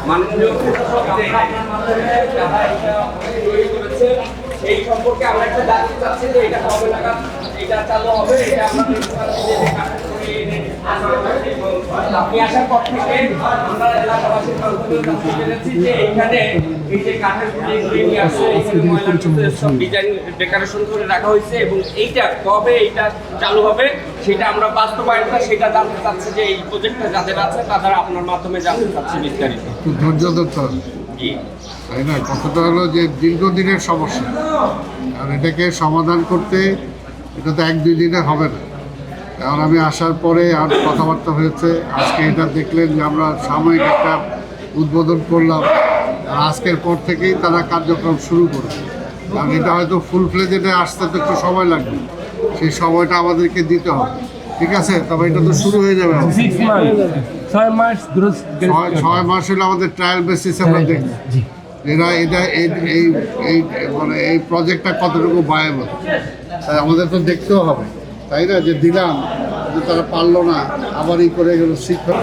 মাননীয় প্রশাসক আপনার মাধ্যমে যারা এটা তৈরি করেছে সেই সম্পর্কে আমরা একটা জানতে চাচ্ছি যে এটা কবে নাগাদ এটা চালু হবে, এটা আপনি আসার পর থেকে আমরা এলাকাবাসীর মাধ্যমে জানতে পেরেছি যে এখানে এই যে কাঠের গুলি নিয়ে আসছে, সব ডিজাইন ডেকোরেশন করে রাখা হয়েছে এবং এইটা কবে এইটা চালু হবে সেটা আমরা বাস্তবায়নটা সেটা জানতে চাচ্ছি, যে এই প্রজেক্টটা যাদের আছে তারা আপনার মাধ্যমে জানতে চাচ্ছি বিস্তারিত। ধৈর্য ধরতে হবে, তাই না? কথাটা হলো যে দীর্ঘদিনের সমস্যা, আর এটাকে সমাধান করতে এটা তো 1-2 দিনে হবে না। কারণ আমি আসার পরে আর কথাবার্তা হয়েছে, আজকে এটা দেখলেন যে আমরা সাময়িক একটা উদ্বোধন করলাম, আর আজকের পর থেকেই তারা কার্যক্রম শুরু করবে। কারণ এটা হয়তো ফুল ফ্লেজে আসতে তো একটু সময় লাগবে, সেই সময়টা আমাদেরকে দিতে হবে, ঠিক আছে? তবে এটা তো শুরু হয়ে যাবে। 6 মাস 6 মাস হলে আমাদের ট্রায়াল বেসিস আমরা দেখব এটা এই মানে এই প্রজেক্টটা কতটুকু ভায়াবল, তাই আমাদের তো দেখতেও হবে, তাই না? যে দিলাম, যে তারা পারলো না, আবার করে গেল শিক্ষক।